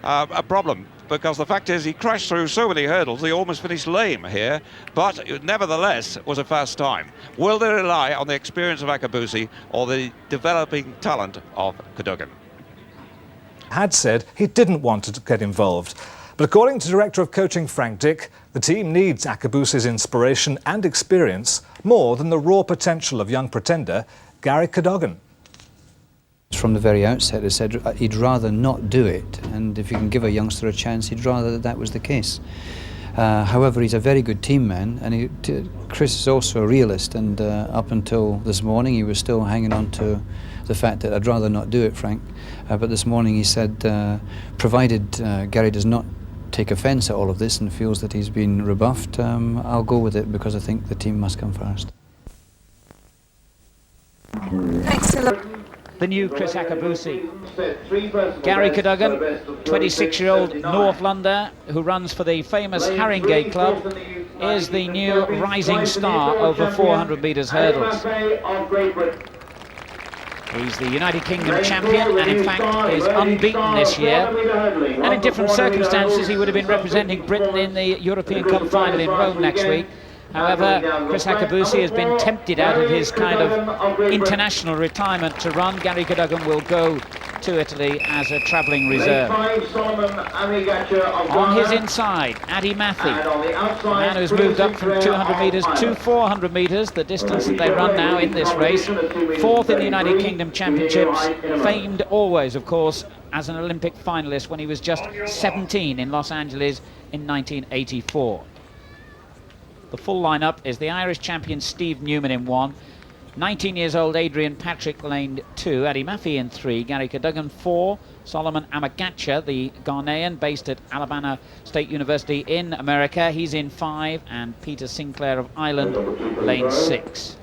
a problem, because the fact is he crashed through so many hurdles he almost finished lame here, but nevertheless it was a fast time. Will they rely on the experience of Akabusi or the developing talent of Cadogan? Had said he didn't want to get involved. But according to Director of Coaching Frank Dick, the team needs Akabusi's inspiration and experience more than the raw potential of young pretender Gary Cadogan. From the very outset, he said he'd rather not do it, and if you can give a youngster a chance, he'd rather that was the case. However, he's a very good team man, and Chris is also a realist, and up until this morning he was still hanging on to the fact that I'd rather not do it, Frank. But this morning he said, provided Gary does not take offence at all of this and feels that he's been rebuffed, I'll go with it, because I think the team must come first. Excellent. The new Chris Akabusi. Gary Cadogan, 26-year-old North Londoner who runs for the famous Haringey Club, is the new rising star over 400 metres hurdles. He's the United Kingdom champion and in fact is unbeaten this year. And in different circumstances he would have been representing Britain in the European Cup final in Rome next week. However, Chris Akabusi has been tempted out of his kind of international retirement to run. Gary Cadogan will go to Italy as a travelling reserve. On his inside, Adi Mathi, the man who's moved up from 200 metres to 400 metres, the distance that they run now in this race. Fourth in the United Kingdom Championships, famed always, of course, as an Olympic finalist when he was just 17 in Los Angeles in 1984. The full lineup is the Irish champion Steve Newman in 1, 19 years old Adrian Patrick lane 2, Adi Mafi in 3, Gary Cadogan 4, Solomon Amagacha, the Ghanaian based at Alabama State University in America, he's in 5, and Peter Sinclair of Ireland, lane 6.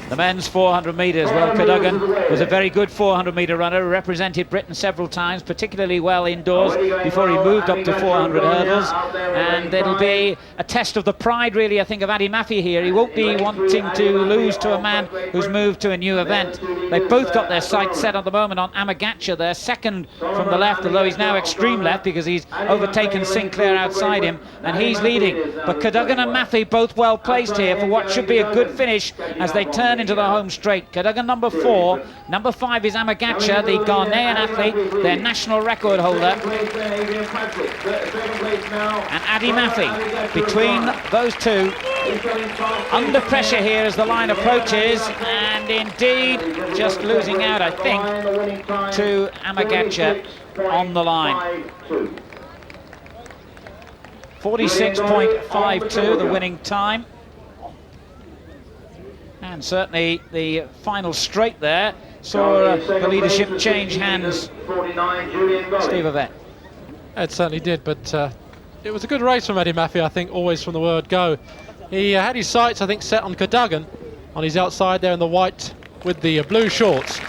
The men's 400 metres, well, Cadogan was a very good 400-metre runner, represented Britain several times, particularly well indoors before he moved up to 400 hurdles, and it'll be a test of the pride, really, I think, of Adi Mafi here. He won't be wanting to lose to a man who's moved to a new event. They've both got their sights set at the moment on Amagacha, their second from the left, although he's now extreme left because he's overtaken Sinclair outside him, and he's leading. But Cadogan and Mafi both well placed here for what should be a good finish as they turn into the home straight. Cadogan number 4, number 5 is Amagacha, the Ghanaian athlete, their national record holder, and Adi Mafi. Between those two, under pressure here as the line approaches, and indeed just losing out, I think, to Amagacha on the line. 46.52 the winning time. And certainly the final straight there saw the leadership change hands. Steve Yvette. It certainly did, but it was a good race from Adi Mafi, I think, always from the word go. He had his sights, I think, set on Cadogan, on his outside there in the white with the blue shorts.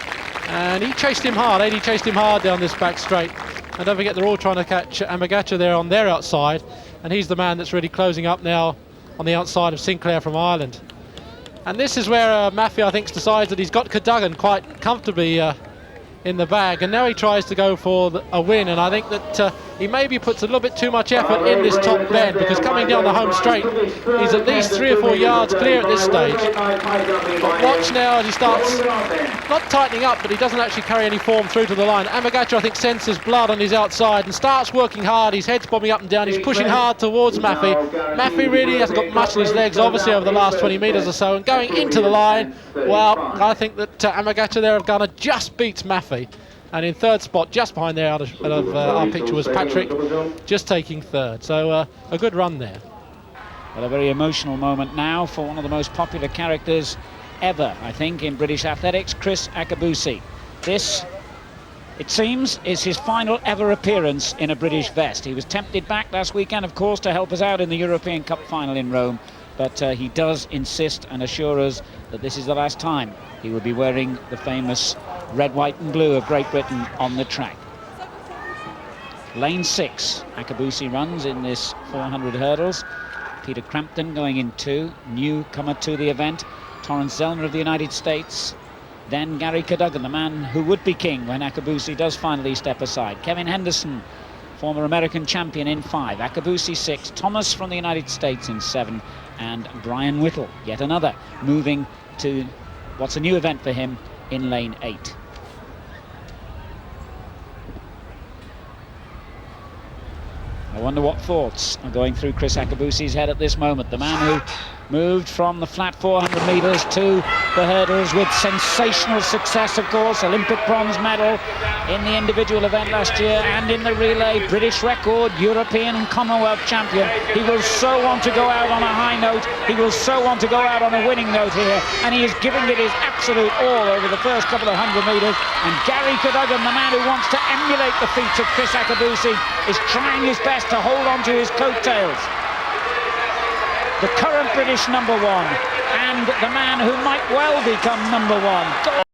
And he chased him hard, Adi chased him hard down this back straight. And don't forget, they're all trying to catch Amagacha there on their outside. And he's the man that's really closing up now on the outside of Sinclair from Ireland. And this is where Mafi, I think, decides that he's got Cadogan quite comfortably in the bag, and now he tries to go for a win, and I think that he maybe puts a little bit too much effort in this top bend, because coming down the home straight, he's at least 3 or 4 yards clear at this stage. But watch now as he starts not tightening up, but he doesn't actually carry any form through to the line. Amagacha, I think, senses blood on his outside and starts working hard. His head's bobbing up and down. He's pushing hard towards Mafi. Mafi really hasn't got much in his legs, obviously, over the last 20 metres or so, and going into the line, well, I think that Amagacha there of Ghana just beats Mafi. And in third spot, just behind there out of our picture, was Patrick, just taking third. So a good run there. Well, a very emotional moment now for one of the most popular characters ever, I think, in British athletics, Chris Akabusi. This, it seems, is his final ever appearance in a British vest. He was tempted back last weekend, of course, to help us out in the European Cup final in Rome, but he does insist and assure us that this is the last time he will be wearing the famous red, white and blue of Great Britain on the track. Lane 6, Akabusi runs in this 400 hurdles. Peter Crampton going in 2, newcomer to the event. Torrance Zellner of the United States. then Gary Cadogan, the man who would be king when Akabusi does finally step aside. Kevin Henderson, former American champion, in 5. Akabusi 6. Thomas from the United States in 7. And Brian Whittle, yet another, moving to what's a new event for him in lane 8. I wonder what thoughts are going through Chris Akabusi's head at this moment. The man who moved from the flat 400 metres to the hurdles with sensational success, of course. Olympic bronze medal in the individual event last year and in the relay, British record, European and Commonwealth champion. He will so want to go out on a high note. He will so want to go out on a winning note here, and he is giving it his absolute all over the first couple of 100 metres. And Gary Cadogan, the man who wants to emulate the feats of Chris Akabusi, is trying his best to hold on to his coattails. The current British #1 and the man who might well become #1.